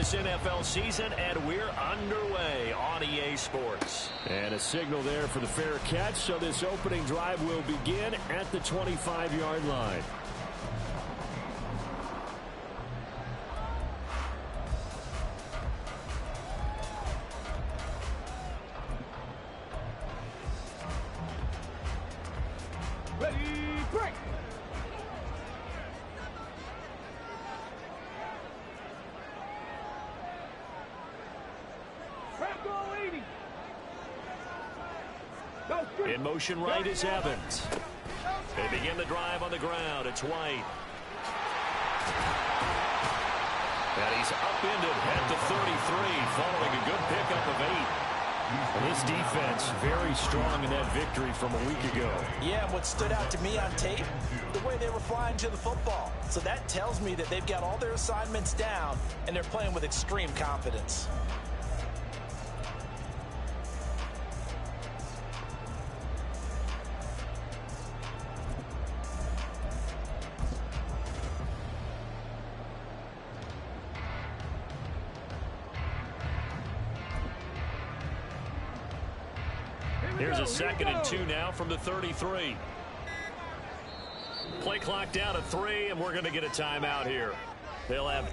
this NFL season, and we're underway on EA Sports. And a signal there for the fair catch, so this opening drive will begin at the 25-yard line. Ready, break! In motion right is Evans. They begin the drive on the ground. It's White. And he's upended at the 33, following a good pickup of 8. And this defense very strong in that victory from a week ago. Yeah, and what stood out to me on tape, the way they were flying to the football. So that tells me that they've got all their assignments down, and they're playing with extreme confidence. Here's a 2nd and 2 now from the 33. Play clock down to 3, and we're going to get a timeout here. They'll have...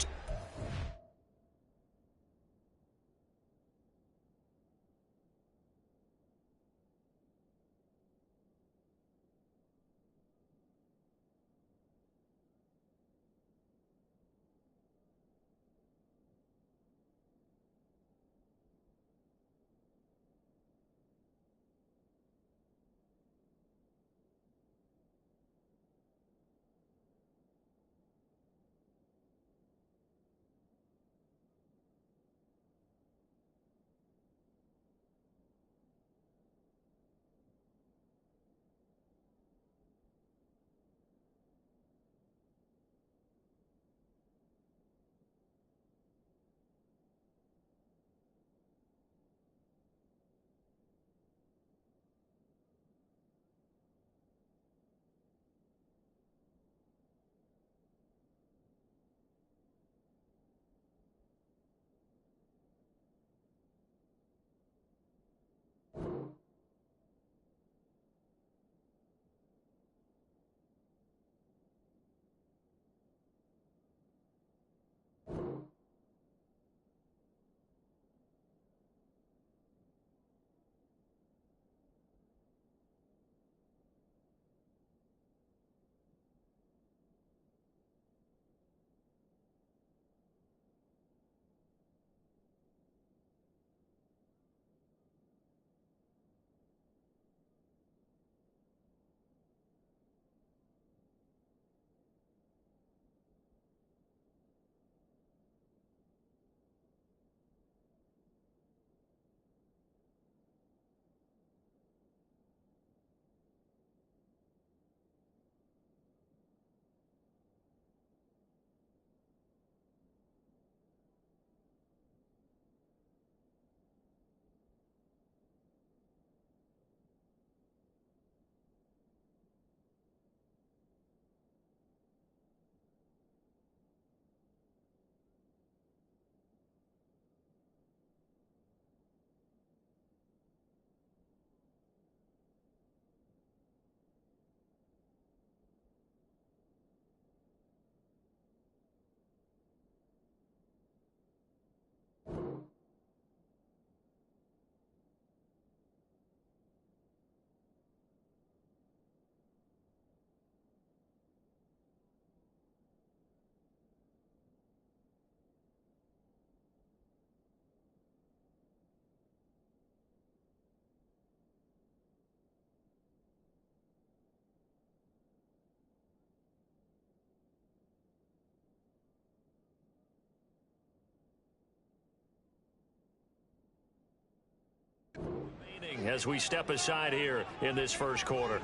as we step aside here in this first quarter.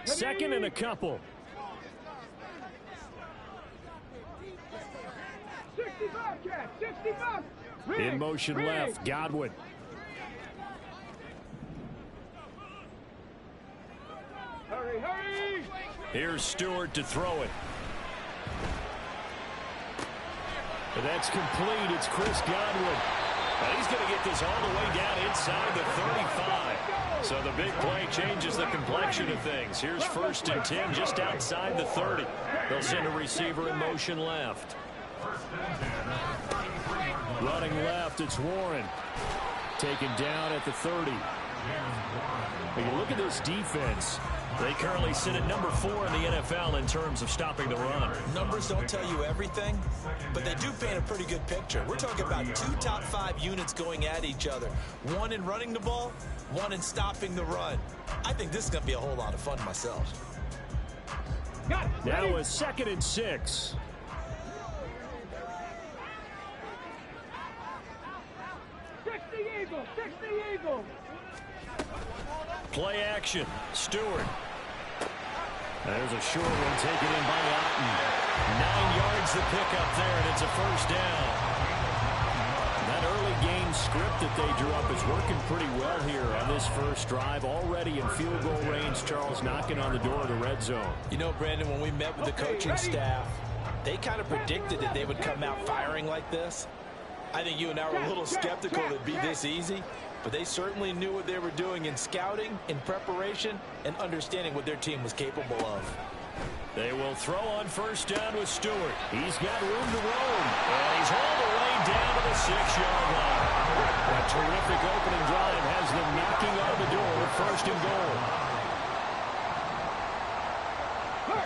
Second and a couple. In motion left, Godwin. Hurry, hurry! Here's Stewart to throw it. And that's complete. It's Chris Godwin. And he's going to get this all the way down inside the 35. So the big play changes the complexion of things. Here's 1st and 10 just outside the 30. They'll send a receiver in motion left. Running left, it's Warren. Taken down at the 30. When you look at this defense, they currently sit at number 4 in the NFL in terms of stopping the run. Numbers don't tell you everything, but they do paint a pretty good picture. We're talking about 2 top 5 units going at each other. 1 in running the ball, 1 in stopping the run. I think this is going to be a whole lot of fun myself. Now a 2nd and 6. Play action. Stewart. There's a short one taken in by Otten. 9 yards the pickup there, and it's a 1st down. That early game script that they drew up is working pretty well here on this first drive. Already in field goal range, Charles knocking on the door of the red zone. You know, Brandon, when we met with the coaching staff, they kind of predicted that they would come out firing like this. I think you and I were a little skeptical it'd be this easy, but they certainly knew what they were doing in scouting, in preparation, and understanding what their team was capable of. They will throw on 1st down with Stewart. He's got room to roam, and he's all the way down to the 6-yard line. That terrific opening drive has them knocking on the door with 1st and goal.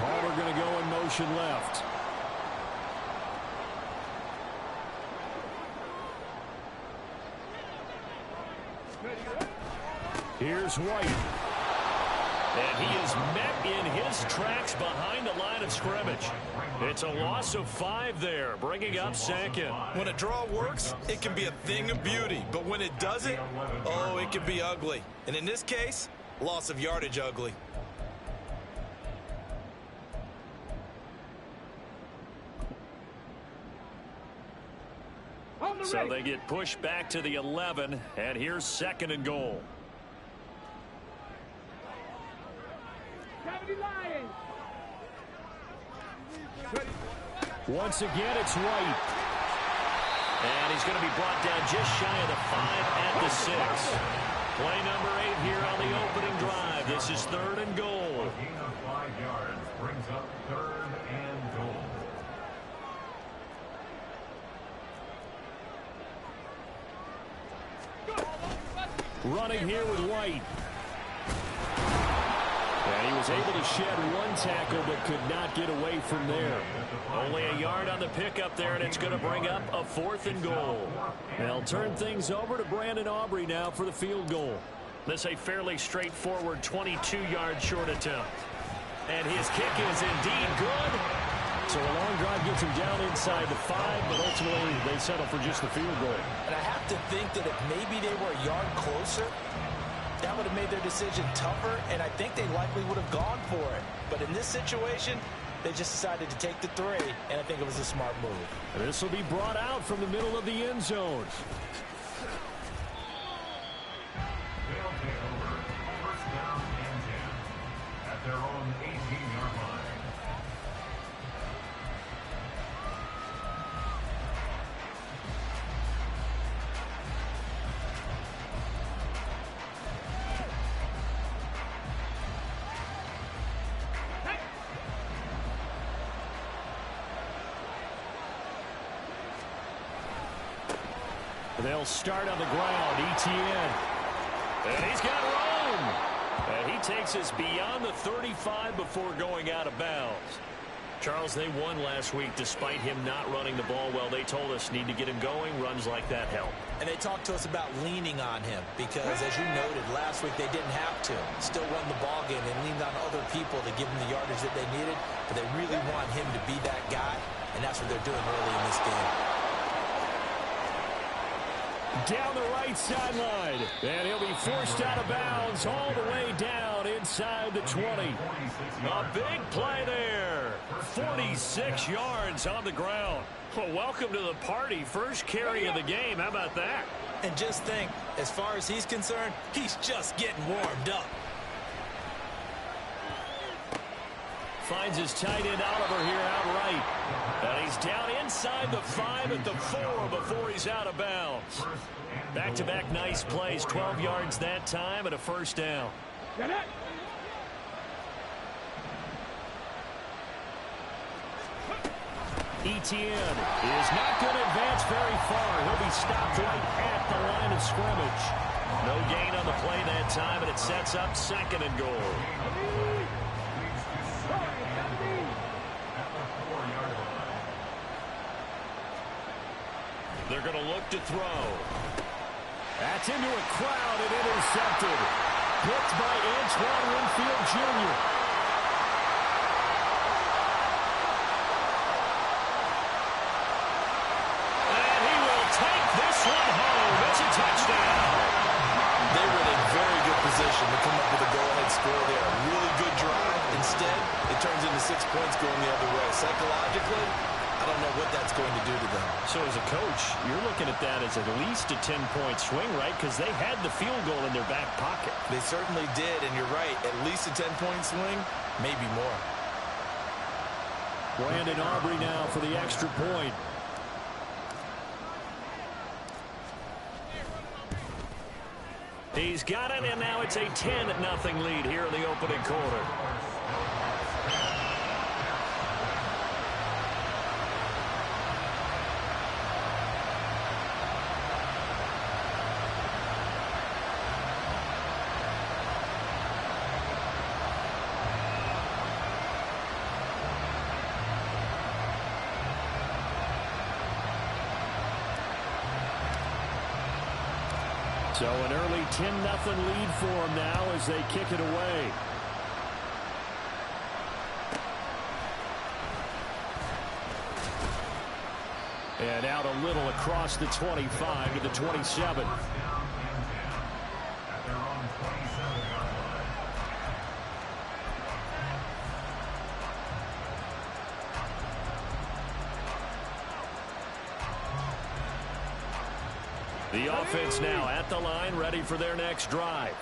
Palmer going to go in motion left. Here's White. And he is met in his tracks behind the line of scrimmage. It's a loss of 5 there, bringing up 2nd. When a draw works, it can be a thing of beauty. But when it doesn't, oh, it can be ugly. And in this case, loss of yardage ugly. So they get pushed back to the 11, and here's 2nd and goal. Once again, it's White. And he's going to be brought down just shy of the 5 at the 6. Play number 8 here on the opening drive. This is 3rd and goal. A gain of 5 yards brings up 3rd and goal. Running here with White. And he was able to shed 1 tackle but could not get away from there. Only a yard on the pickup there, and it's going to bring up a 4th and goal. They'll turn things over to Brandon Aubrey now for the field goal. This a fairly straightforward 22-yard short attempt. And his kick is indeed good. So a long drive gets him down inside the 5, but ultimately they settle for just the field goal. And I have to think that if maybe they were a yard closer, that would have made their decision tougher, and I think they likely would have gone for it. But in this situation, they just decided to take the 3, and I think it was a smart move. And this will be brought out from the middle of the end zone. They'll take over 1st down and 10 at their own 18-yard line. They'll start on the ground. Etienne. And he's got room. And he takes us beyond the 35 before going out of bounds. Charles, they won last week despite him not running the ball well. They told us need to get him going. Runs like that help. And they talked to us about leaning on him because, as you noted, last week they didn't have to. Still won the ball game. They leaned on other people to give them the yardage that they needed, but they really want him to be that guy, and that's what they're doing early in this game. Down the right sideline. And he'll be forced out of bounds all the way down inside the 20. A big play there. 46 yards on the ground. Well, welcome to the party. First carry of the game. How about that? And just think, as far as he's concerned, he's just getting warmed up. Finds his tight end Oliver here outright. And he's down inside the 5 at the 4 before he's out of bounds. Back-to-back nice plays. 12 yards that time and a first down. Get it. Etienne is not going to advance very far. He'll be stopped right at the line of scrimmage. No gain on the play that time, and it sets up 2nd and goal. They're going to look to throw. That's into a crowd and intercepted. Picked by Antoine Winfield Jr. And he will take this one home. It's a touchdown. They were in a very good position to come up with a go-ahead score there. A really good drive. Instead, it turns into 6 points going the other way. Psychologically, I don't know what that's going to do to them. So as a coach, you're looking at that as at least a 10-point swing, right? Because they had the field goal in their back pocket. They certainly did, and you're right. At least a 10-point swing, maybe more. Brandon Aubrey now for the extra point. He's got it, and now it's a 10-0 lead here in the opening quarter. So an early 10-0 lead for them now as they kick it away. And out a little across the 25 to the 27. The offense now at the line, ready for their next drive.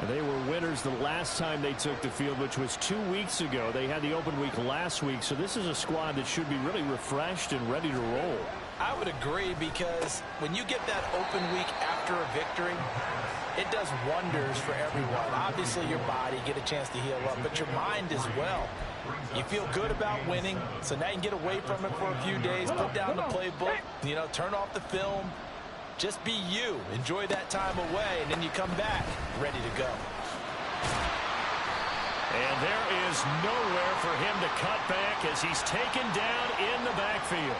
They were winners the last time they took the field, which was 2 weeks ago. They had the open week last week, so this is a squad that should be really refreshed and ready to roll. I would agree, because when you get that open week after a victory, it does wonders for everyone. Obviously, your body, get a chance to heal up, but your mind as well. You feel good about winning, so now you can get away from it for a few days, put down the playbook, turn off the film. Just be you. Enjoy that time away, and then you come back ready to go. And there is nowhere for him to cut back as he's taken down in the backfield.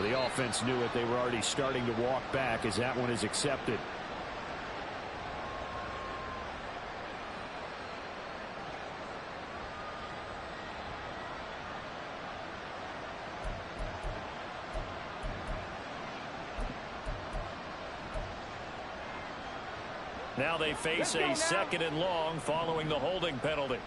The offense knew it. They were already starting to walk back as that one is accepted. Now they face a 2nd and long following the holding penalty.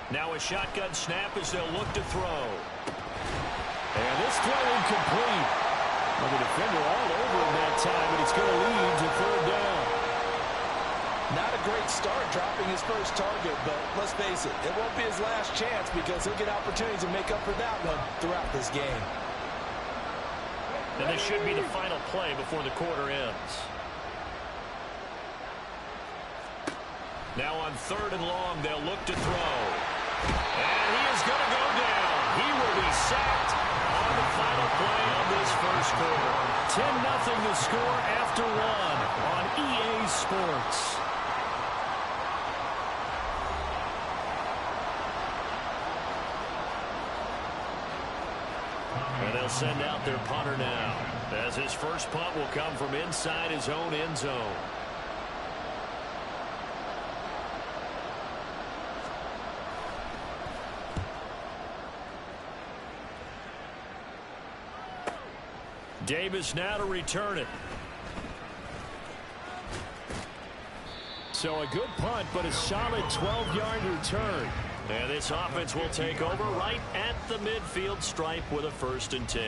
Now a shotgun snap as they'll look to throw. And this throw incomplete. Well, the defender all over him that time, but it's going to lead to 3rd down. Not a great start dropping his first target, but let's face it, it won't be his last chance because he'll get opportunities to make up for that one throughout this game. And this should be the final play before the quarter ends. Now on 3rd and long, they'll look to throw. And he is going to go down. He will be sacked on the final play of this first quarter. 10-0 the score after 1 on EA Sports. And they'll send out their punter now, as his first punt will come from inside his own end zone. Davis now to return it. So a good punt, but a solid 12-yard return. And this offense will take over right at the midfield stripe with a 1st and 10.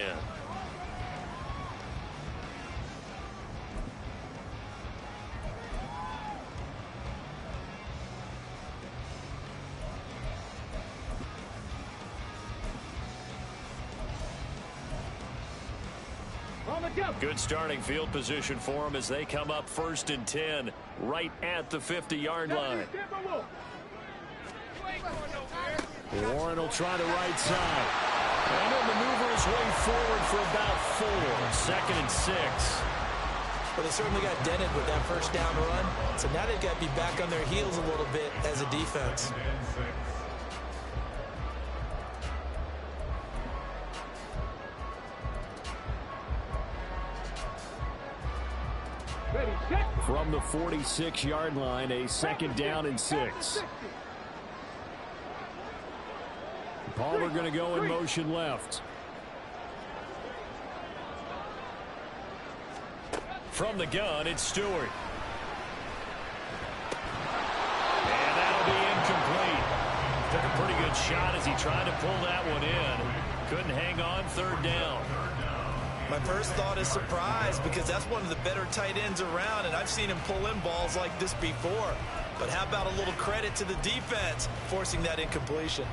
Good starting field position for them as they come up 1st and 10 right at the 50-yard line. Warren will try the right side. And he'll maneuver his way forward for about 4. 2nd and 6. Well, they certainly got dented with that 1st down run. So now they've got to be back on their heels a little bit as a defense. From the 46-yard line, a 2nd down and 6. Palmer going to go in motion left. From the gun, it's Stewart. And that'll be incomplete. Took a pretty good shot as he tried to pull that one in. Couldn't hang on 3rd down. My first thought is surprise because that's one of the better tight ends around, and I've seen him pull in balls like this before. But how about a little credit to the defense forcing that incompletion?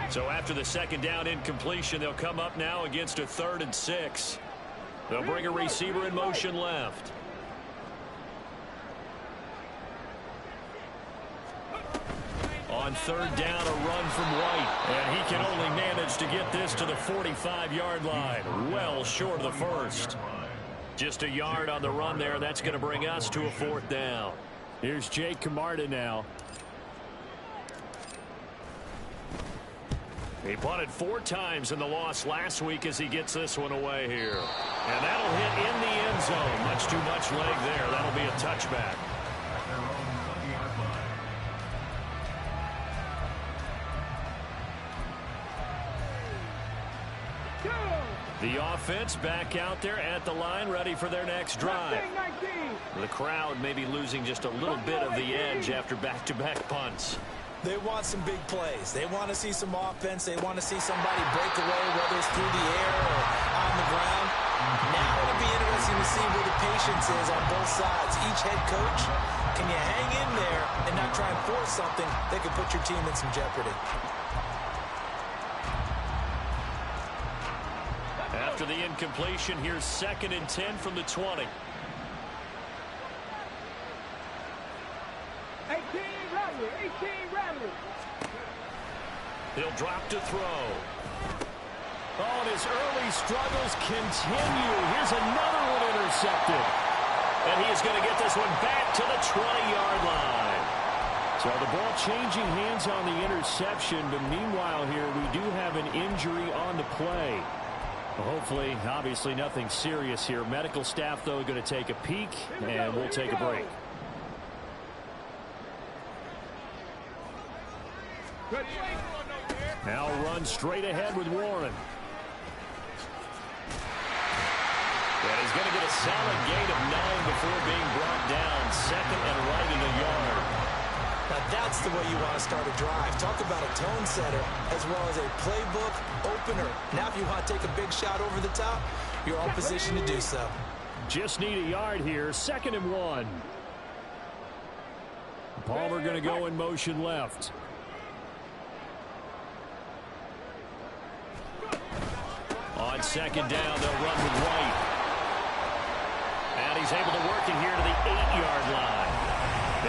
So after the 2nd down incompletion, they'll come up now against a 3rd and 6. They'll bring a receiver in motion left. On 3rd down, a run from White. And he can only manage to get this to the 45-yard line. Well short of the 1st. Just a yard on the run there. That's going to bring us to a 4th down. Here's Jake Camarda now. He punted 4 times in the loss last week as he gets this one away here. And that'll hit in the end zone. Much too much leg there. That'll be a touchback. The offense back out there at the line, ready for their next drive. The crowd may be losing just a little bit of the edge after back-to-back punts. They want some big plays. They want to see some offense. They want to see somebody break away, whether it's through the air or on the ground. Now it'll be interesting to see where the patience is on both sides. Each head coach, can you hang in there and not try and force something that could put your team in some jeopardy? After the incompletion, here's 2nd and 10 from the 20. 18, Rattler, 18, Rattler. He'll drop to throw. Oh, and his early struggles continue. Here's another one intercepted. And he is going to get this one back to the 20-yard line. So the ball changing hands on the interception, but meanwhile here we do have an injury on the play. Well, hopefully, obviously nothing serious here. Medical staff, though, going to take a peek, and we'll take a break. Now run straight ahead with Warren. And he's going to get a solid gain of 9 before being brought down. 2nd and right in the yard. Now that's the way you want to start a drive. Talk about a tone setter as well as a playbook opener. Now if you want to take a big shot over the top, you're all positioned to do so. Just need a yard here. 2nd and 1. Palmer going to go in motion left. On 2nd down, they'll run with White. And he's able to work it here to the 8-yard line.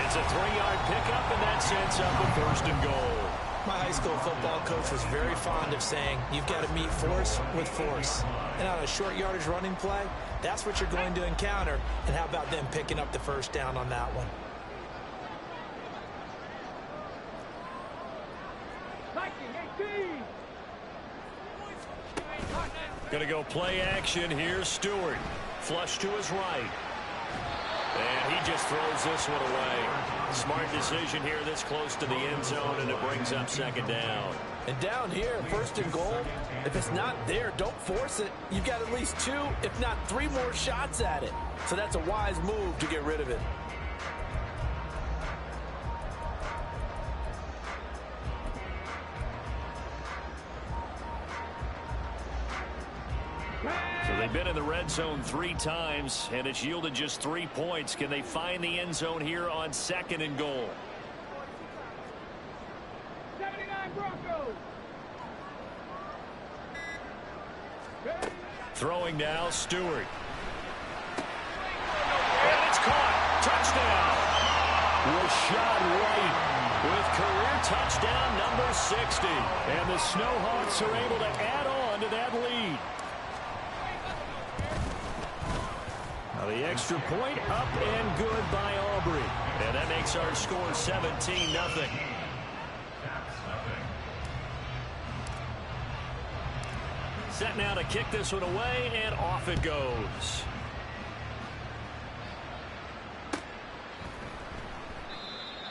It's a 3-yard pickup, and that sets up a 1st and goal. My high school football coach was very fond of saying, you've got to meet force with force. And on a short yardage running play, that's what you're going to encounter. And how about them picking up the 1st down on that one? Going to go play action. Here's Stewart. Flush to his right. And he just throws this one away. Smart decision here this close to the end zone, and it brings up second down. And down here, first and goal, if it's not there, don't force it. You've got at least 2, if not 3 more shots at it. So that's a wise move to get rid of it. So they've been in the red zone 3 times, and it's yielded just 3 points. Can they find the end zone here on second and goal? 79 Broncos. Throwing now, Stewart. And it's caught. Touchdown. Rashad White with career touchdown number 60. And the Snowhawks are able to add on to that lead. Now the extra point up and good by Aubrey. And that makes our score 17-0. Set now to kick this one away, and off it goes.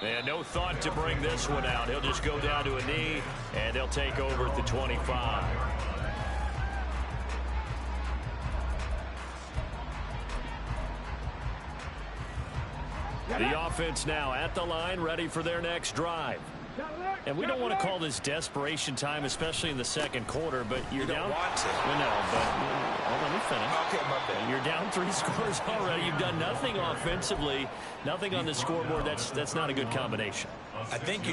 And no thought to bring this one out. He'll just go down to a knee, and they'll take over at the 25. The offense now at the line, ready for their next drive. And we don't want to call this desperation time, especially in the second quarter, but you're down. You don't want to. Well, no, but let me finish. Okay, my bad. You're down 3 scores already. You've done nothing offensively, nothing on the scoreboard. That's not a good combination. I think you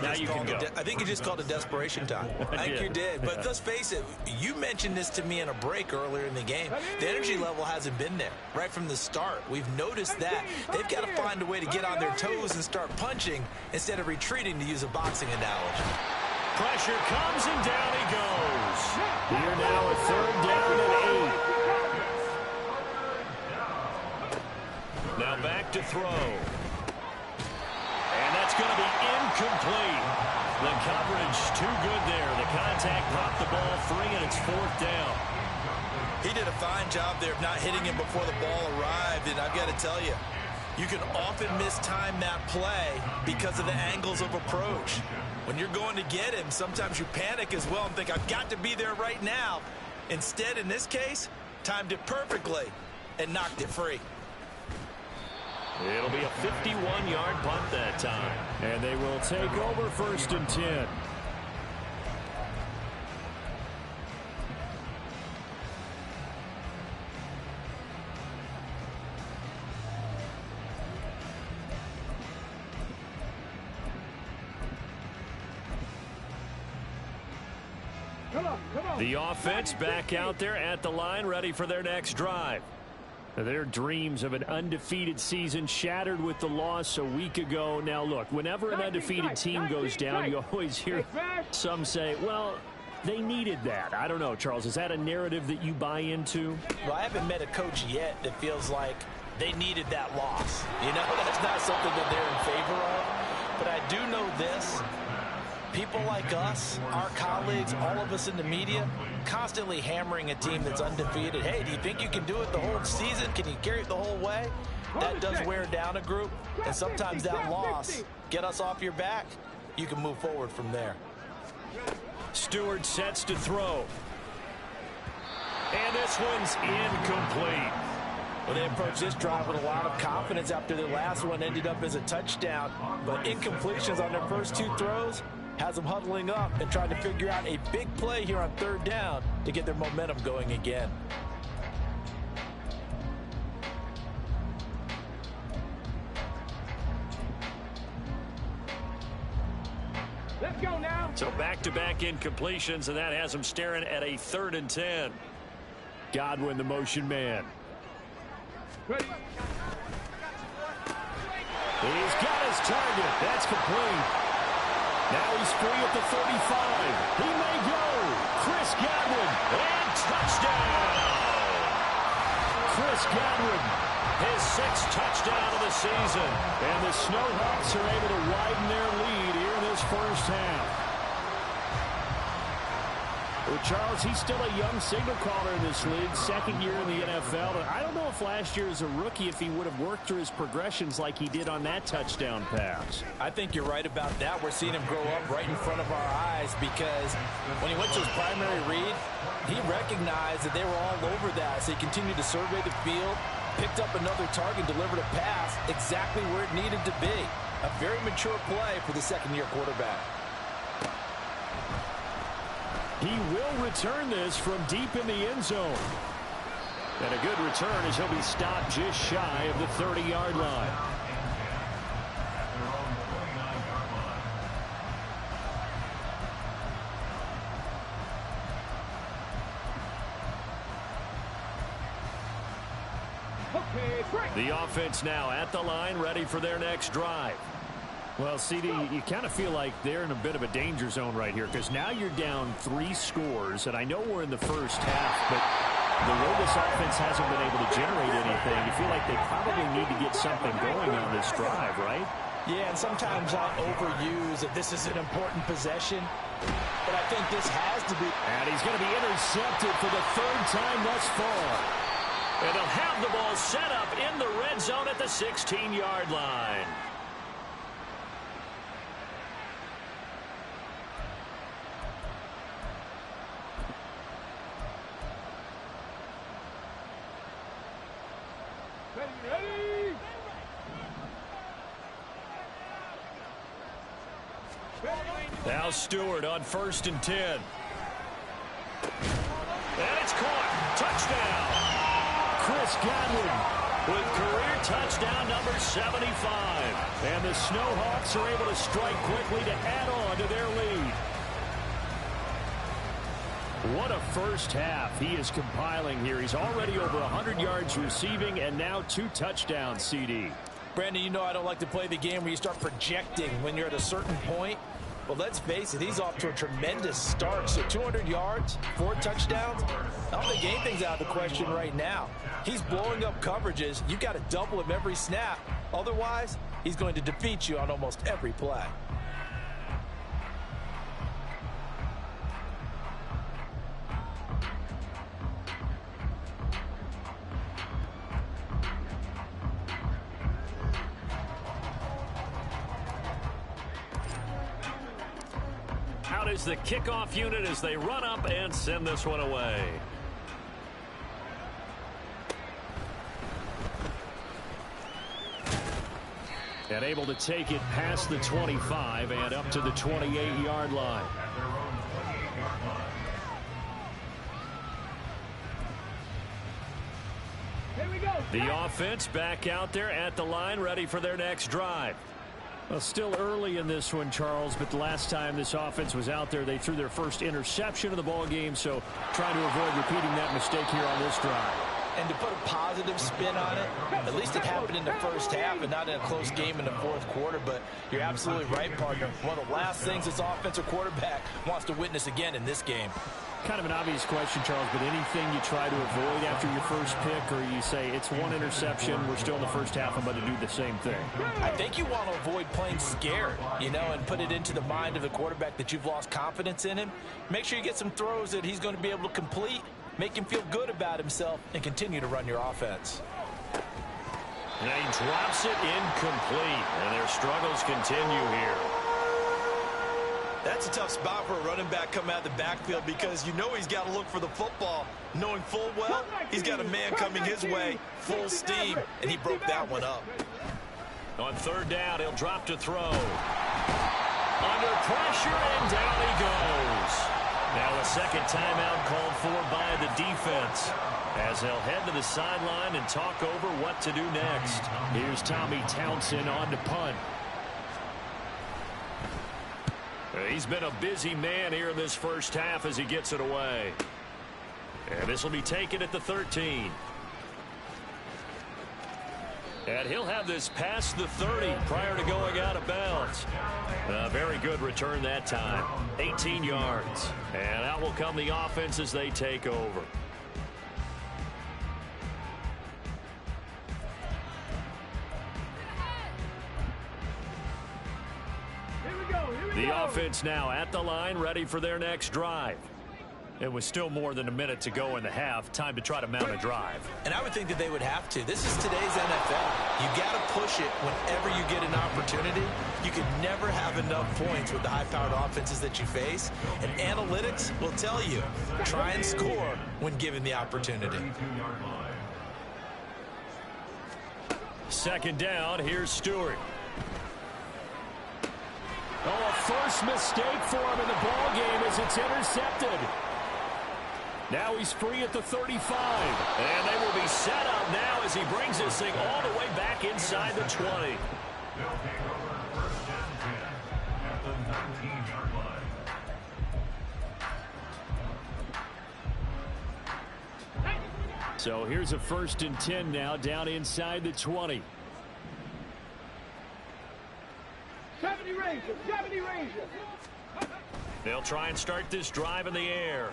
just called it desperation time. I think you did. But let's face it, you mentioned this to me in a break earlier in the game. The energy level hasn't been there right from the start. We've noticed that. They've got to find a way to get on their toes and start punching instead of retreating, to use a boxing analogy. Pressure comes, and down he goes. Here now a 3rd down and 8. Now back to throw. And that's going to be incomplete. The coverage too good there. The contact popped the ball free, and it's 4th down. He did a fine job there of not hitting him before the ball arrived, and I've got to tell you, you can often mistime that play because of the angles of approach. When you're going to get him, sometimes you panic as well and think, I've got to be there right now. Instead, in this case, timed it perfectly and knocked it free. It'll be a 51-yard punt that time. And they will take over 1st and 10. The offense back out there at the line, ready for their next drive. Their dreams of an undefeated season shattered with the loss a week ago. Now, look, whenever an undefeated team goes down, you always hear some say, well, they needed that. I don't know, Charles. Is that a narrative that you buy into? Well, I haven't met a coach yet that feels like they needed that loss. You know, that's not something that they're in favor of. But I do know this. People like us, our colleagues, all of us in the media, constantly hammering a team that's undefeated. Hey, do you think you can do it the whole season? Can you carry it the whole way? That does wear down a group, and sometimes that loss, get us off your back, you can move forward from there. Stewart sets to throw. And this one's incomplete. Well, they approached this drive with a lot of confidence after their last one ended up as a touchdown. But incompletions on their first 2 throws has them huddling up and trying to figure out a big play here on 3rd down to get their momentum going again. Let's go now. So back-to-back incompletions, and that has them staring at a 3rd and 10. Godwin, the motion man. Ready. He's got his target. That's complete. Now he's free at the 35. He may go. Chris Godwin. And touchdown! Chris Godwin. His 6th touchdown of the season. And the Snowhawks are able to widen their lead here in this first half. Well, Charles, he's still a young signal caller in this league, second year in the NFL. And I don't know if last year as a rookie, if he would have worked through his progressions like he did on that touchdown pass. I think you're right about that. We're seeing him grow up right in front of our eyes because when he went to his primary read, he recognized that they were all over that. So he continued to survey the field, picked up another target, delivered a pass exactly where it needed to be. A very mature play for the second-year quarterback. He will return this from deep in the end zone. And a good return as he'll be stopped just shy of the 30-yard line. The offense now at the line, ready for their next drive. Well, CD, you kind of feel like they're in a bit of a danger zone right here because now you're down 3 scores, and I know we're in the first half, but the way this offense hasn't been able to generate anything, you feel like they probably need to get something going on this drive, right? Yeah, and sometimes I overuse that this is an important possession, but I think this has to be. And he's going to be intercepted for the 3rd time thus far. And they'll have the ball set up in the red zone at the 16-yard line. Ready? Now Stewart on 1st and 10. And it's caught. Touchdown. Chris Godwin With career touchdown number 75. And the Snowhawks are able to strike quickly to add on to their lead. What a first half he is compiling here. He's already over 100 yards receiving and now 2 touchdowns, CD. Brandon, you know I don't like to play the game where you start projecting when you're at a certain point. But let's face it, he's off to a tremendous start. So 200 yards, 4 touchdowns. I don't think anything's out of the question right now. He's blowing up coverages. You got to double him every snap. Otherwise, he's going to defeat you on almost every play. Out is the kickoff unit as they run up and send this one away. And able to take it past the 25 and up to the 28-yard line. Here we go. The offense back out there at the line, ready for their next drive. Well, still early in this one, Charles, but the last time this offense was out there, they threw their first interception of the ball game, so trying to avoid repeating that mistake here on this drive. And to put a positive spin on it, at least it happened in the first half and not in a close game in the fourth quarter. But you're absolutely right, partner. One of the last things this offensive quarterback wants to witness again in this game. Kind of an obvious question, Charles, but anything you try to avoid after your first pick, or you say it's 1 interception, we're still in the first half, I'm going to do the same thing? I think you want to avoid playing scared, you know, and put it into the mind of the quarterback that you've lost confidence in him. Make sure you get some throws that he's going to be able to complete, make him feel good about himself, and continue to run your offense. And he drops it incomplete, and their struggles continue here. That's a tough spot for a running back coming out of the backfield because you know he's got to look for the football, knowing full well he's got a man coming his way, full steam, and he broke that one up. On 3rd down, he'll drop to throw. Under pressure, and down he goes. Now a second timeout called for by the defense as they'll head to the sideline and talk over what to do next. Here's Tommy Townsend on to punt. He's been a busy man here in this first half as he gets it away. And this will be taken at the 13. And he'll have this past the 30 prior to going out of bounds. A very good return that time. 18 yards. And out will come the offense as they take over. The offense now at the line, ready for their next drive. It was still more than a minute to go in the half. Time to try to mount a drive. And I would think that they would have to. This is today's NFL. You got to push it whenever you get an opportunity. You can never have enough points with the high-powered offenses that you face. And analytics will tell you, try and score when given the opportunity. Second down, here's Stewart. Oh, a first mistake for him in the ball game as it's intercepted. Now he's free at the 35. And they will be set up now as he brings this thing all the way back inside the 20. They'll take over first and 10 at the 19-yard line. So here's a 1st and 10 now down inside the 20. 70 Ranger, 70 Ranger. They'll try and start this drive in the air.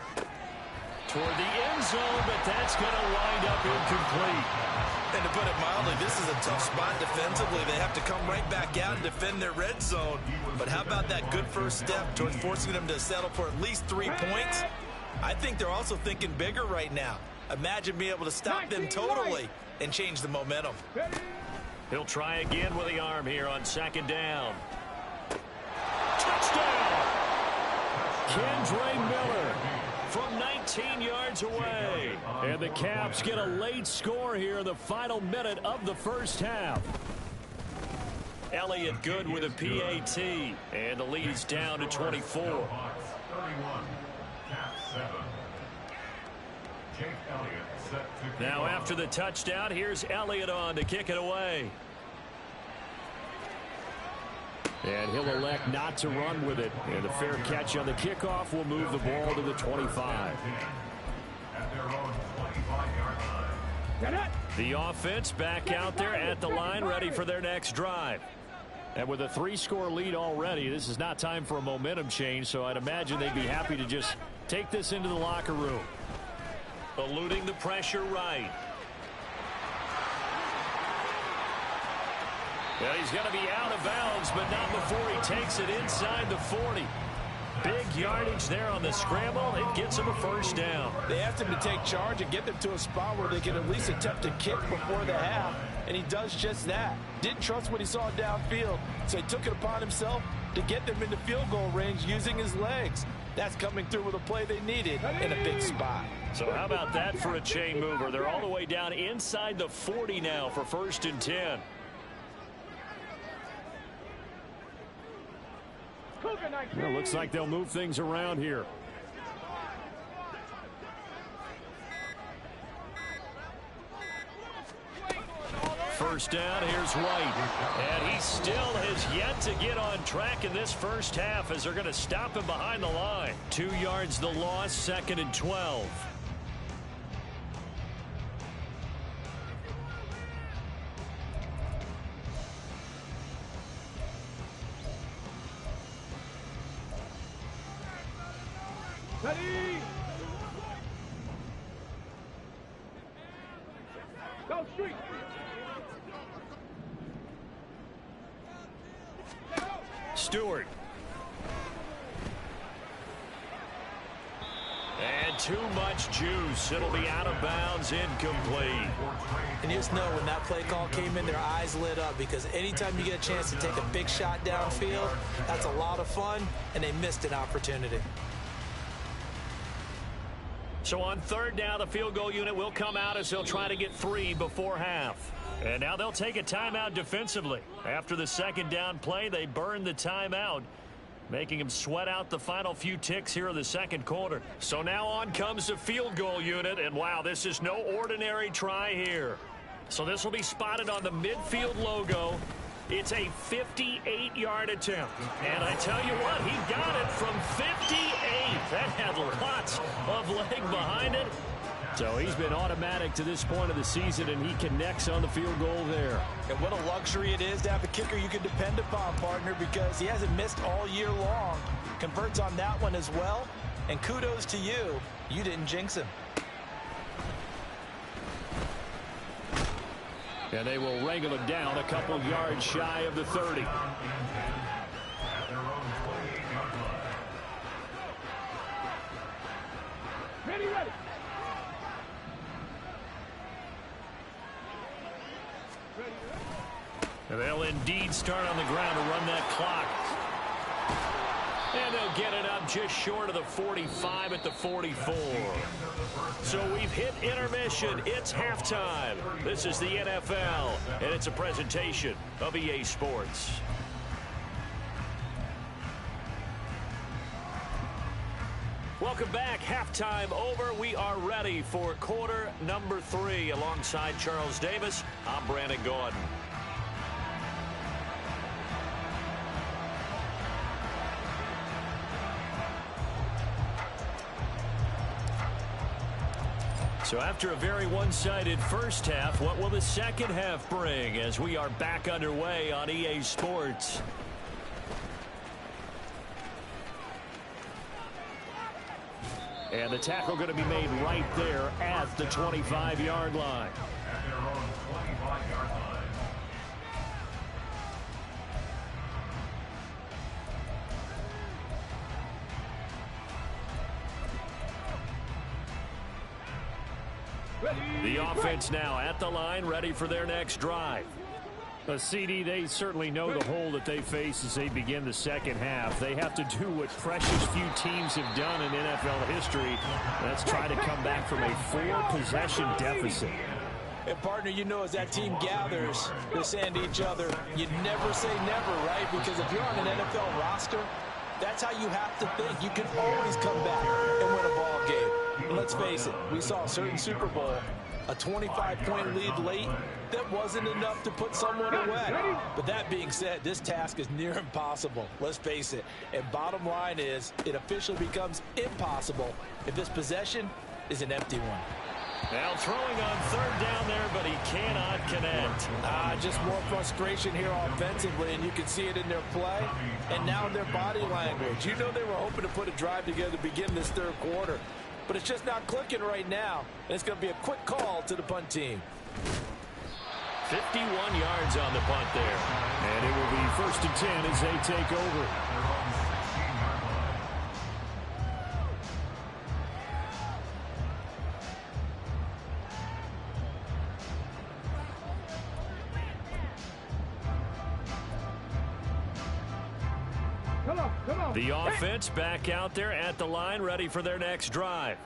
Toward the end zone, but that's going to wind up incomplete. And to put it mildly, this is a tough spot defensively. They have to come right back out and defend their red zone. But how about that good first step towards forcing them to settle for at least 3 points? I think they're also thinking bigger right now. Imagine being able to stop them totally and change the momentum. He'll try again with the arm here on second down. Touchdown! Kendre Miller from 19 yards away. And the Caps get a late score here in the final minute of the first half. Elliott good with a PAT. And the lead's down to 24. 31, Caps 7. Jake Elliott set to kick Now off. after the touchdown, here's Elliott on to kick it away. And he'll elect not to run with it. And a fair catch on the kickoff will move the ball to the 25. At their own 25-yard line. The offense back out there at the line, ready for their next drive. And with a 3-score lead already, this is not time for a momentum change, so I'd imagine they'd be happy to just take this into the locker room. Eluding the pressure right. Well, he's going to be out of bounds, but not before he takes it inside the 40. Big yardage there on the scramble. It gets him a first down. They asked him to take charge and get them to a spot where they can at least attempt to kick before the half, and he does just that. Didn't trust what he saw downfield, so he took it upon himself to get them into field goal range using his legs. That's coming through with a play they needed in a big spot. So how about that for a chain mover? They're all the way down inside the 40 now for 1st and 10. Well, looks like they'll move things around here. First down, here's White. And he still has yet to get on track in this first half as they're going to stop him behind the line. 2 yards the loss, 2nd and 12. Ready! Go street! Stewart. And too much juice. It'll be out of bounds, incomplete. And you just know when that play call came in, their eyes lit up, because anytime you get a chance to take a big shot downfield, that's a lot of fun, and they missed an opportunity. So on 3rd down, the field goal unit will come out as they'll try to get 3 before half. And now they'll take a timeout defensively. After the 2nd down play, they burn the timeout, making him sweat out the final few ticks here in the 2nd quarter. So now on comes the field goal unit, and wow, this is no ordinary try here. So this will be spotted on the midfield logo. It's a 58-yard attempt. And I tell you what, he got it from 58. That had lots of leg behind it. So he's been automatic to this point of the season, and he connects on the field goal there. And what a luxury it is to have a kicker you can depend upon, partner, because he hasn't missed all year long. Converts on that one as well. And kudos to you. You didn't jinx him. And they will wrangle him down a couple yards shy of the 30. Ready, ready. They'll indeed start on the ground to run that clock. And they'll get it up just short of the 45 at the 44. So we've hit intermission. It's halftime. This is the NFL, and it's a presentation of EA Sports. Welcome back. Halftime over. We are ready for quarter number 3. Alongside Charles Davis, I'm Brandon Gordon. So after a very one-sided first half, what will the second half bring as we are back underway on EA Sports? And the tackle going to be made right there at the 25-yard line. At their own 25-yard line. The offense now at the line, ready for their next drive. CD, they certainly know the hole that they face as they begin the second half. They have to do what precious few teams have done in NFL history. Let's try to come back from a 4-possession deficit. And, partner, you know, as that team gathers, they're saying to each other, you never say never, right? Because if you're on an NFL roster, that's how you have to think. You can always come back and win a ball game. And let's face it, we saw a certain Super Bowl, a 25-point lead late. That wasn't enough to put someone away. But that being said, this task is near impossible. Let's face it. And bottom line is, it officially becomes impossible if this possession is an empty one. Now throwing on third down there, but he cannot connect. Just more frustration here offensively, and you can see it in their play and now in their body language. You know they were hoping to put a drive together to begin this third quarter, but it's just not clicking right now. And it's going to be a quick call to the punt team. 51 yards on the punt there. And it will be 1st and 10 as they take over. Come on. The offense back out there at the line, ready for their next drive.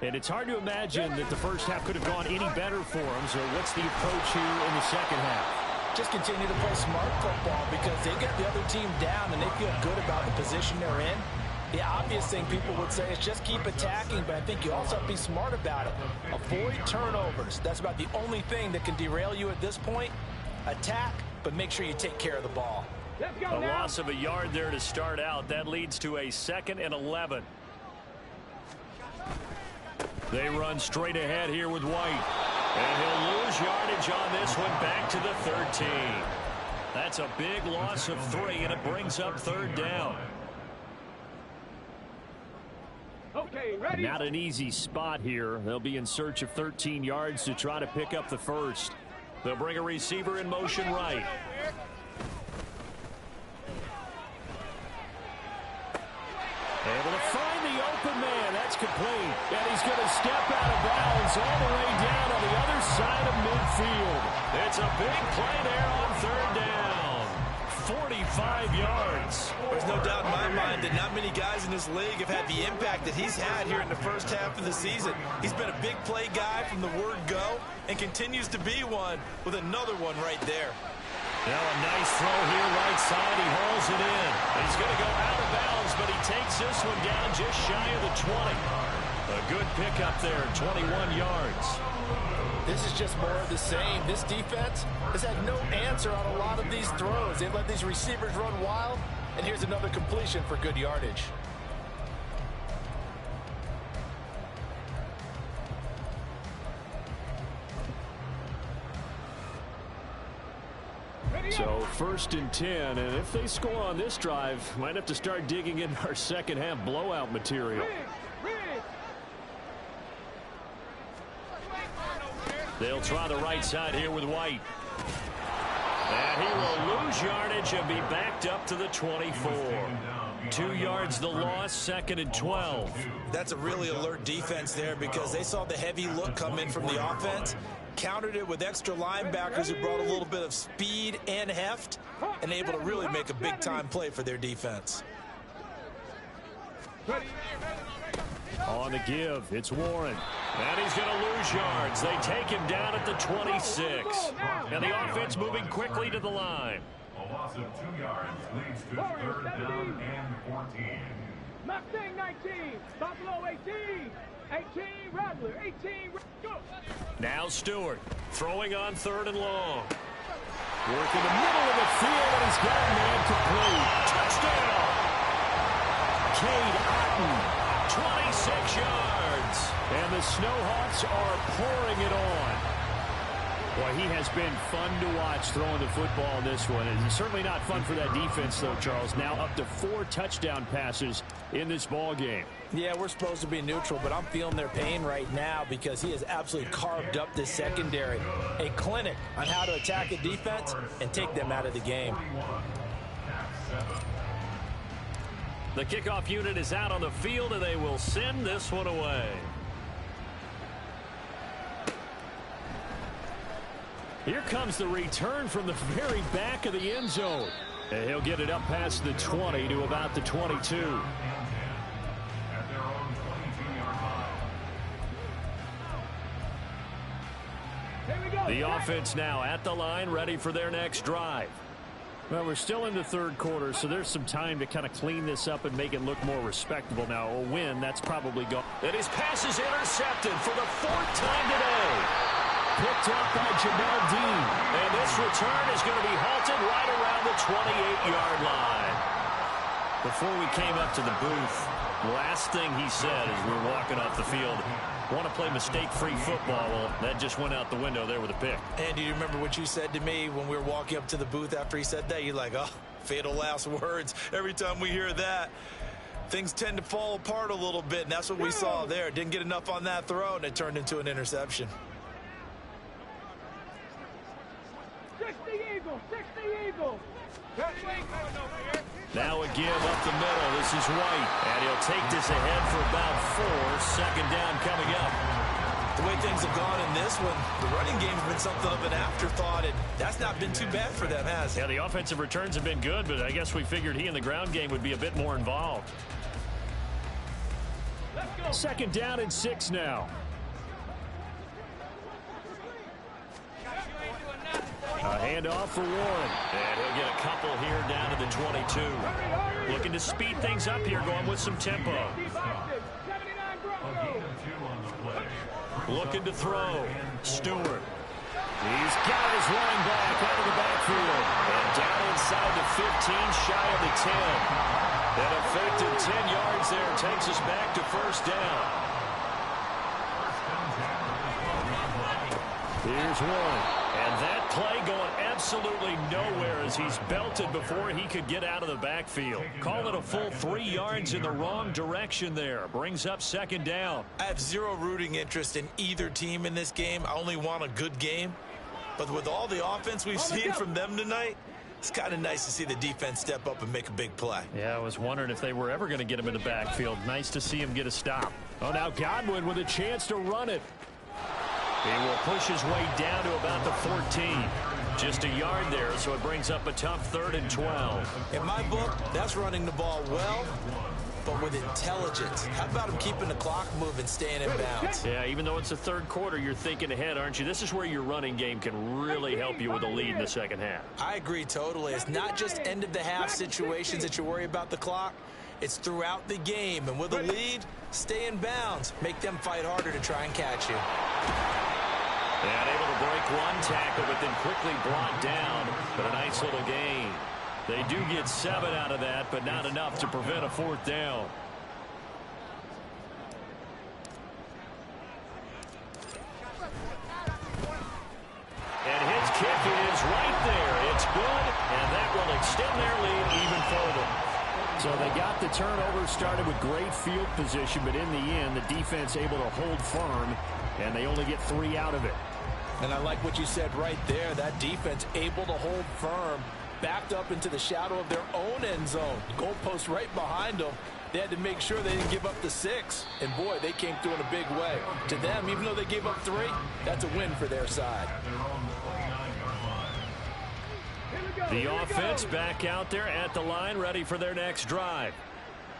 And it's hard to imagine that the first half could have gone any better for them. So what's the approach here in the second half? Just continue to play smart football because they get the other team down and they feel good about the position they're in. The obvious thing people would say is just keep attacking, but I think you also have to be smart about it. Avoid turnovers. That's about the only thing that can derail you at this point. Attack, but make sure you take care of the ball. A loss of a yard there to start out. That leads to a 2nd and 11. They run straight ahead here with White. And he'll lose yardage on this one back to the 13. That's a big loss of 3, and it brings up third down. Okay, ready? Not an easy spot here. They'll be in search of 13 yards to try to pick up the first. They'll bring a receiver in motion right. Able to find the open man. That's complete. And he's going to step out of bounds all the way down on the other side of midfield. It's a big play there on third down. 45 yards. There's no doubt in my mind that not many guys in this league have had the impact that he's had here in the first half of the season. He's been a big play guy from the word go and continues to be one with another one right there. Now a nice throw here right side. He hauls it in. He's going to go out of bounds, but he takes this one down just shy of the 20. A good pickup there, 21 yards. This is just more of the same. This defense has had no answer on a lot of these throws. They've let these receivers run wild, and here's another completion for good yardage. So 1st and 10, and if they score on this drive, might have to start digging in our second half blowout material. They'll try the right side here with White. And he will lose yardage and be backed up to the 24. 2 yards the loss, 2nd and 12. That's a really alert defense there because they saw the heavy look come in from the offense, countered it with extra linebackers who brought a little bit of speed and heft, and able to really make a big-time play for their defense. On the give, it's Warren. And he's going to lose yards. They take him down at the 26. And the offense moving quickly to the line. A loss of 2 yards leads to 3rd down and 14. Mustang 19, Buffalo 18, 18 Rattler, 18. Go. Now Stewart throwing on 3rd and long. Work in the middle of the field, and he's got a man complete. Touchdown! Cade Otton, 26 yards. And the Snowhawks are pouring it on. Boy, he has been fun to watch throwing the football in this one. It's certainly not fun for that defense, though, Charles. Now up to 4 touchdown passes in this ball game. Yeah, we're supposed to be neutral, but I'm feeling their pain right now because he has absolutely carved up this secondary. A clinic on how to attack a defense and take them out of the game. The kickoff unit is out on the field, and they will send this one away. Here comes the return from the very back of the end zone. And he'll get it up past the 20 to about the 22. The offense now at the line, ready for their next drive. Well, we're still in the 3rd quarter, so there's some time to kind of clean this up and make it look more respectable. Now, a win, that's probably gone. And his pass is intercepted for the 4th time today. Picked up by Jamel Dean. And this return is going to be halted right around the 28-yard line. Before we came up to the booth, the last thing he said as we were walking off the field, want to play mistake-free football. Well, that just went out the window there with a pick. And do you remember what you said to me when we were walking up to the booth after he said that? You're like, oh, fatal last words. Every time we hear that, things tend to fall apart a little bit, and that's what we saw there. Didn't get enough on that throw, and it turned into an interception. 60 Eagles, 60 Eagles. Now a give up the middle. This is White. And he'll take this ahead for about 4. 2nd down coming up. The way things have gone in this one, the running game's been something of an afterthought, and that's not been too bad for them, has it? Yeah, the offensive returns have been good, but I guess we figured he in the ground game would be a bit more involved. 2nd down and 6 now. A handoff for Warren. And he'll get a couple here down to the 22. Looking to speed things up here, going with some tempo. Looking to throw. Stewart. He's got his running back out of the backfield. And down inside the 15, shy of the 10. That effective 10 yards there takes us back to 1st down. Here's Warren. And that play going absolutely nowhere as he's belted before he could get out of the backfield. Call it a full 3 yards in the wrong direction there. Brings up 2nd down. I have zero rooting interest in either team in this game. I only want a good game. But with all the offense we've seen from them tonight, it's kind of nice to see the defense step up and make a big play. Yeah, I was wondering if they were ever going to get him in the backfield. Nice to see him get a stop. Oh, now Godwin with a chance to run it. He will push his way down to about the 14. Just a yard there, so it brings up a tough 3rd and 12. In my book, that's running the ball well, but with intelligence. How about him keeping the clock moving, staying in bounds? Yeah, even though it's the 3rd quarter, you're thinking ahead, aren't you? This is where your running game can really help you with a lead in the 2nd half. I agree totally. It's not just end-of-the-half situations that you worry about the clock. It's throughout the game. And with a lead, stay in bounds. Make them fight harder to try and catch you. And able to break one tackle, but then quickly brought down. But a nice little gain. They do get 7 out of that, but not enough to prevent a 4th down. And his kick is right there. It's good, and that will extend their lead even further. So they got the turnover, started with great field position, but in the end, the defense able to hold firm, and they only get 3 out of it. And I like what you said right there. That defense able to hold firm backed up into the shadow of their own end zone. Goalpost right behind them. They had to make sure they didn't give up the 6. And, boy, they came through in a big way. To them, even though they gave up 3, that's a win for their side. The offense back out there at the line, ready for their next drive.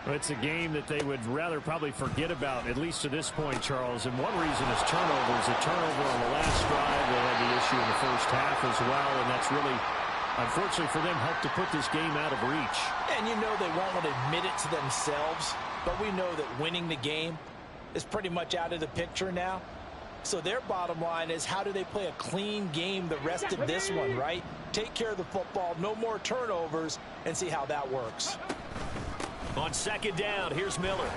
Well, it's a game that they would rather probably forget about, at least to this point, Charles. And one reason is turnovers. A turnover on the last drive. They had the issue in the first half as well, and that's really, unfortunately for them, helped to put this game out of reach. And you know they won't want to admit it to themselves, but we know that winning the game is pretty much out of the picture now. So their bottom line is, how do they play a clean game the rest of this one, right? Take care of the football, no more turnovers, and see how that works. On second down, here's Miller.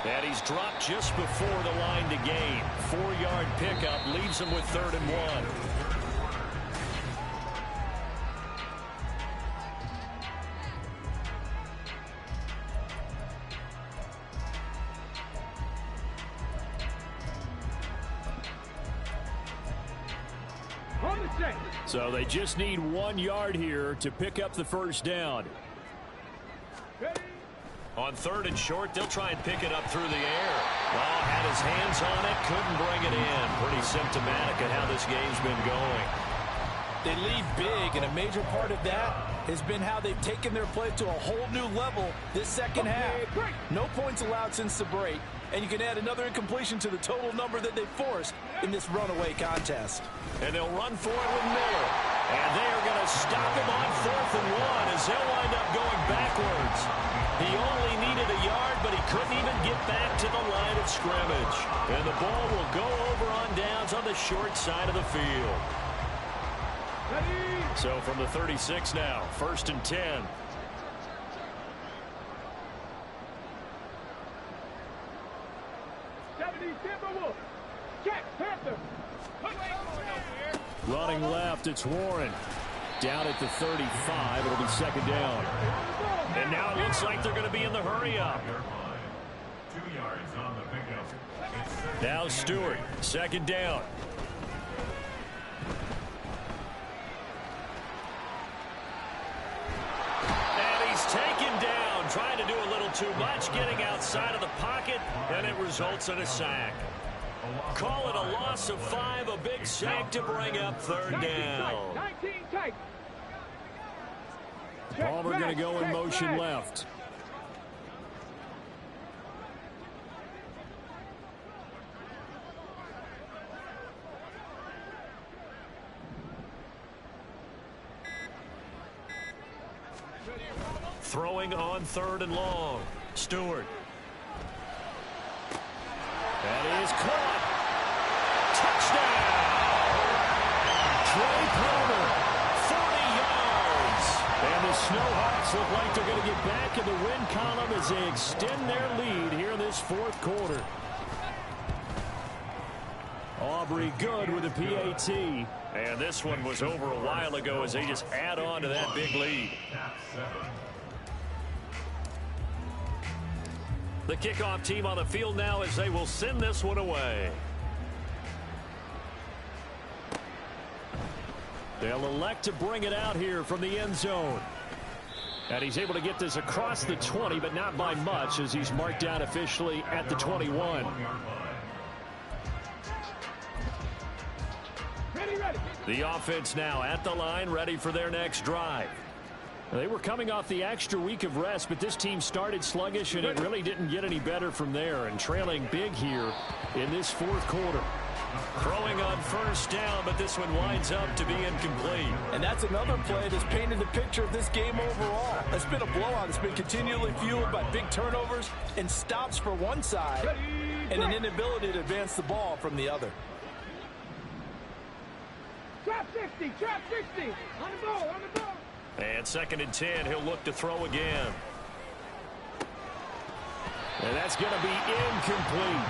And he's dropped just before the line to gain. 4-yard pickup leaves him with 3rd and 1. So they just need 1 yard here to pick up the first down. On 3rd and short, they'll try and pick it up through the air. Well, had his hands on it, couldn't bring it in. Pretty symptomatic of how this game's been going. They lead big, and a major part of that has been how they've taken their play to a whole new level this second half. No points allowed since the break, and you can add another incompletion to the total number that they forced in this runaway contest. And they'll run for it with Miller. And they are going to stop him on 4th and 1 as they'll wind up going backwards. He only needed a yard, but he couldn't even get back to the line of scrimmage. And the ball will go over on downs on the short side of the field. So from the 36 now, 1st and 10. Running left, it's Warren. Down at the 35, it'll be 2nd down. And now it looks like they're going to be in the hurry-up. 2 yards on the pickup. Now Stewart, 2nd down. And he's taken down, trying to do a little too much, getting outside of the pocket, and it results in a sack. Call it a loss of 5, a big sack to bring up 3rd down. Palmer going to go in motion left. Throwing on 3rd and long. Stewart. That is caught. Touchdown! Trey Palmer, 40 yards. And the Snowhawks look like they're going to get back in the win column as they extend their lead here in this 4th quarter. Aubrey good with a PAT. And this one was over a while ago as they just add on to that big lead. The kickoff team on the field now as they will send this one away. They'll elect to bring it out here from the end zone. And he's able to get this across the 20, but not by much as he's marked down officially at the 21. The offense now at the line, ready for their next drive. They were coming off the extra week of rest, but this team started sluggish, and it really didn't get any better from there, and trailing big here in this 4th quarter. Throwing on 1st down, but this one winds up to be incomplete. And that's another play that's painted the picture of this game overall. It's been a blowout. It's been continually fueled by big turnovers and stops for one side and an inability to advance the ball from the other. Trap 60, trap 60. On the ball, on the ball. And 2nd and 10, he'll look to throw again. And that's going to be incomplete.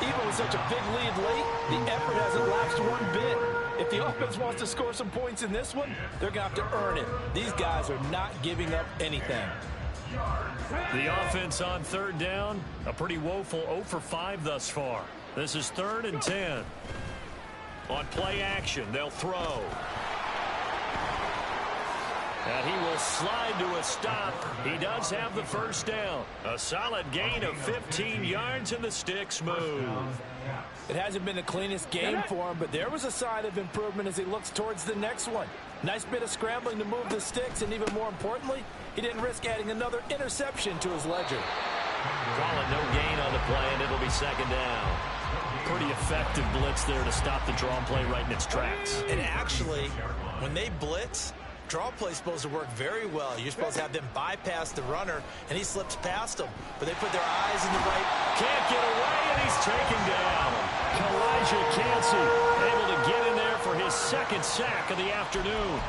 Even with such a big lead late, the effort hasn't lapsed one bit. If the offense wants to score some points in this one, they're going to have to earn it. These guys are not giving up anything. The offense on 3rd down, a pretty woeful 0 for 5 thus far. This is 3rd and 10. On play action, they'll throw. And he will slide to a stop. He does have the first down. A solid gain of 15 yards, and the sticks move. It hasn't been the cleanest game for him, but there was a sign of improvement as he looks towards the next one. Nice bit of scrambling to move the sticks, and even more importantly, he didn't risk adding another interception to his ledger. Call it no gain on the play, and it'll be second down. Pretty effective blitz there to stop the draw play right in its tracks. And actually, when they blitz, draw play is supposed to work very well. You're supposed to have them bypass the runner, and he slips past them. But they put their eyes in the right. Can't get away, and he's taken down. Elijah able to get in there for his second sack of the afternoon.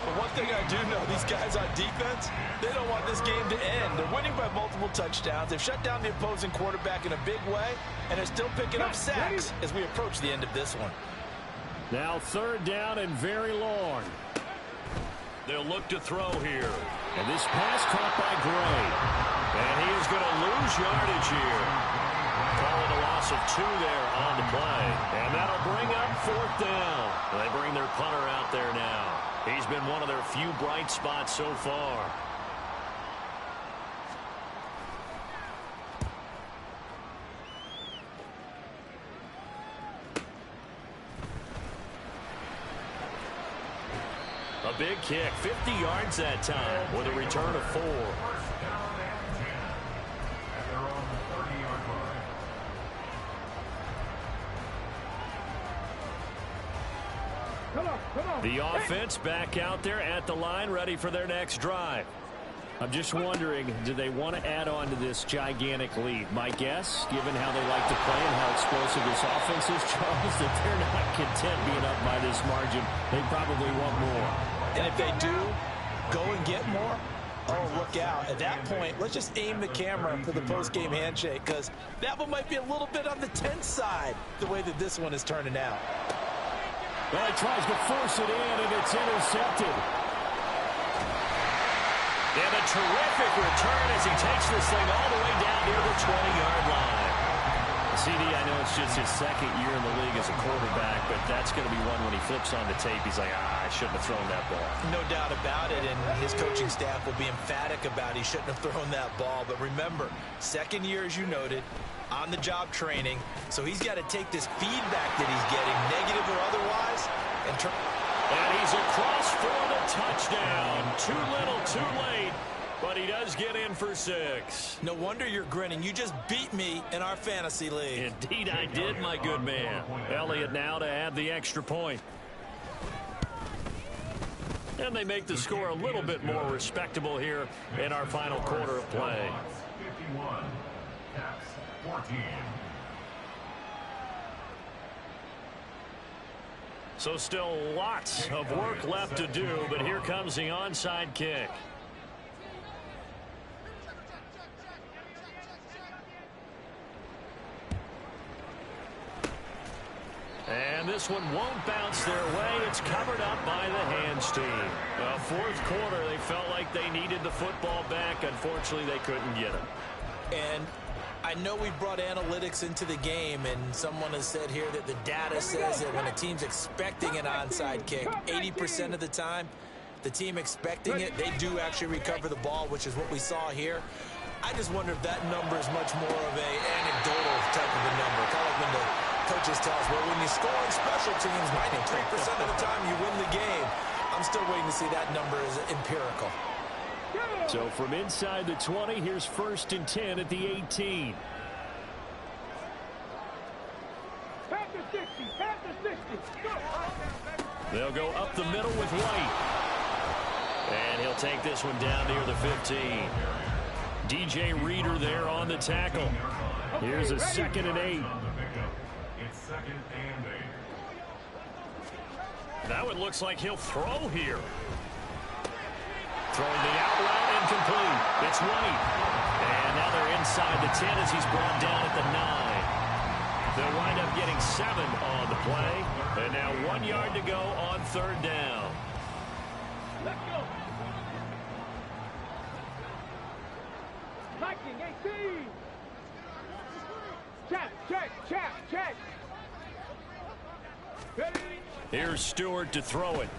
But one thing I do know, these guys on defense, they don't want this game to end. They're winning by multiple touchdowns. They've shut down the opposing quarterback in a big way, and they're still picking up sacks as we approach the end of this one. Now third down and very long. They'll look to throw here. And this pass caught by Gray. And he is going to lose yardage here. Calling a loss of 2 there on the play. And that'll bring up fourth down. They bring their punter out there now. He's been one of their few bright spots so far. A big kick, 50 yards that time, with a return of 4. At their own 30-yard line. Come on. The offense back out there at the line, ready for their next drive. I'm just wondering, do they want to add on to this gigantic lead? My guess, given how they like to play and how explosive this offense is, Charles, that they're not content being up by this margin. They probably want more. And if they do go and get more, oh, look out. At that point, let's just aim the camera for the post-game handshake, because that one might be a little bit on the tense side, the way that this one is turning out. Well, he tries to force it in, and it's intercepted. And a terrific return as he takes this thing all the way down near the 20-yard line. CD, I know it's just his second year in the league as a quarterback, but that's going to be one when he flips on the tape. He's like, I shouldn't have thrown that ball. No doubt about it, and his coaching staff will be emphatic about he shouldn't have thrown that ball. But remember, second year, as you noted, on-the-job training, so he's got to take this feedback that he's getting, negative or otherwise, and he's across for the touchdown. Too little, too late. But he does get in for 6. No wonder you're grinning. You just beat me in our fantasy league. Indeed I did, my good man. Elliott now to add the extra point. And they make the score a little bit more respectable here in our final quarter of play. 51, Caps 14. So still lots of work left to do, but here comes the onside kick. And this one won't bounce their way. It's covered up by the hands team. Fourth quarter, they felt like they needed the football back. Unfortunately, they couldn't get it. And I know we brought analytics into the game, and someone has said here that the data says that when a team's expecting an onside kick, 80% of the time, the team expecting it, they do actually recover the ball, which is what we saw here. I just wonder if that number is much more of an anecdotal type of a number. Kind of like when the coaches tell us, well, when you score on special teams, 93% of the time you win the game. I'm still waiting to see that number as empirical. So from inside the 20, here's 1st and 10 at the 18. They'll go up the middle with White. And he'll take this one down near the 15. DJ Reader there on the tackle. Here's a 2nd and 8. It's 2nd and 8. Now it looks like he'll throw here. Throwing the out route incomplete. It's White. And now they're inside the 10 as he's brought down at the 9. They'll wind up getting 7 on the play. And now 1 yard to go on 3rd down. Let's go. Viking 18. Check. Ready? Here's Stewart to throw it.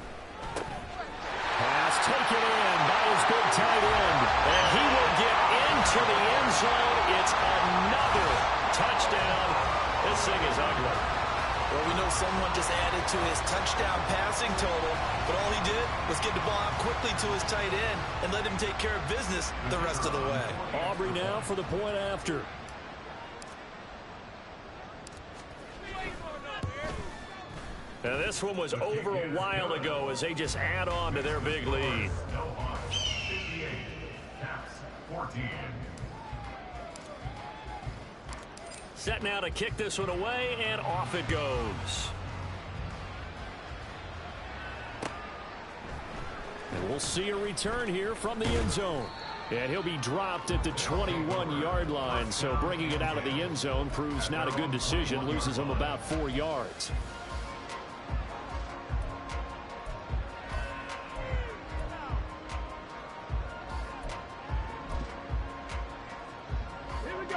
Pass pass taken in by his big tight end. And he will get into the end zone. It's another touchdown. This thing is ugly. Well, we know someone just added to his touchdown passing total, but all he did was get the ball out quickly to his tight end and let him take care of business the rest of the way. Aubrey now for the point after. Now this one was over a while ago as they just add on to their big lead. Snowhawks 58, Caps 14. Set now to kick this one away, and off it goes. And we'll see a return here from the end zone. And he'll be dropped at the 21-yard line, so bringing it out of the end zone proves not a good decision, loses him about 4 yards.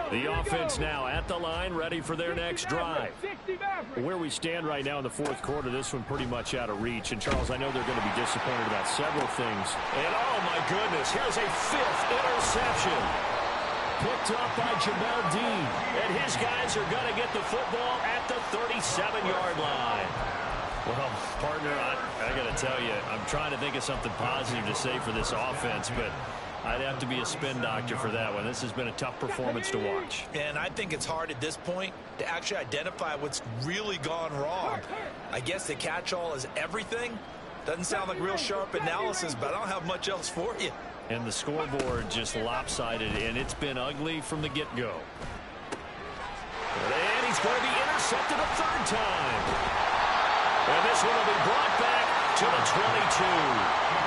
The offense now at the line, ready for their next drive. Where we stand right now in the fourth quarter, this one pretty much out of reach. And, Charles, I know they're going to be disappointed about several things. And, oh, my goodness, here's a 5th interception. Picked up by Jamel Dean. And his guys are going to get the football at the 37-yard line. Well, partner, I got to tell you, I'm trying to think of something positive to say for this offense, but I'd have to be a spin doctor for that one. This has been a tough performance to watch. And I think it's hard at this point to actually identify what's really gone wrong. I guess the catch-all is everything. Doesn't sound like real sharp analysis, but I don't have much else for you. And the scoreboard just lopsided, and it's been ugly from the get-go. And he's going to be intercepted a 3rd time. And this one will be brought back to the 22.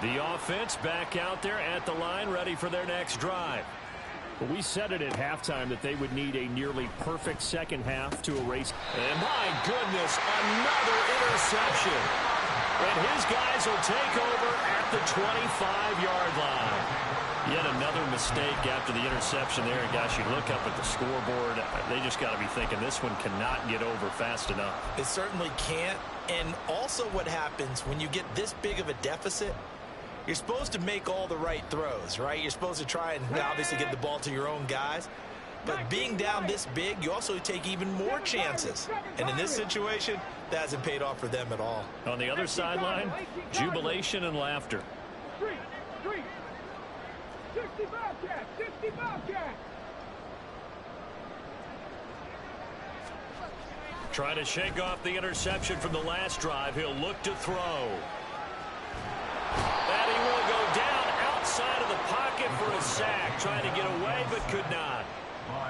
The offense back out there at the line, ready for their next drive. Well, we said it at halftime that they would need a nearly perfect second half to erase. And my goodness, another interception. And his guys will take over at the 25-yard line. Yet another mistake after the interception there. And gosh, you look up at the scoreboard, they just got to be thinking this one cannot get over fast enough. It certainly can't. And also what happens when you get this big of a deficit, you're supposed to make all the right throws, right? You're supposed to try and obviously get the ball to your own guys. But being down this big, you also take even more chances. And in this situation, that hasn't paid off for them at all. On the other sideline, jubilation and laughter. 60 Bobcats, 60 Bobcats. Trying to shake off the interception from the last drive. He'll look to throw. And he will go down outside of the pocket for a sack. Trying to get away, but could not.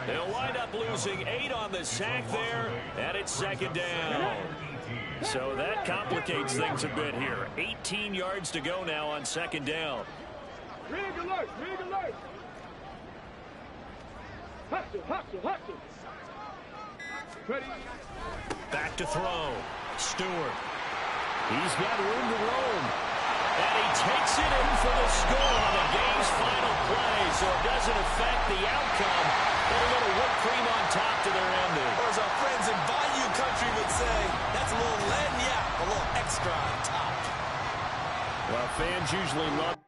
They'll wind up losing 8 on the sack there, and it's 2nd down. So that complicates things a bit here. 18 yards to go now on 2nd down. Rig alert, rig alert. Hustle. Ready. Back to throw. Stewart. He's got room to roam. And he takes it in for the score on the game's final play, so it doesn't affect the outcome. But a little whipped cream on top to their ending. Or as our friends in Bayou country would say, that's a little lagniappe, a little extra on top. Well, fans usually love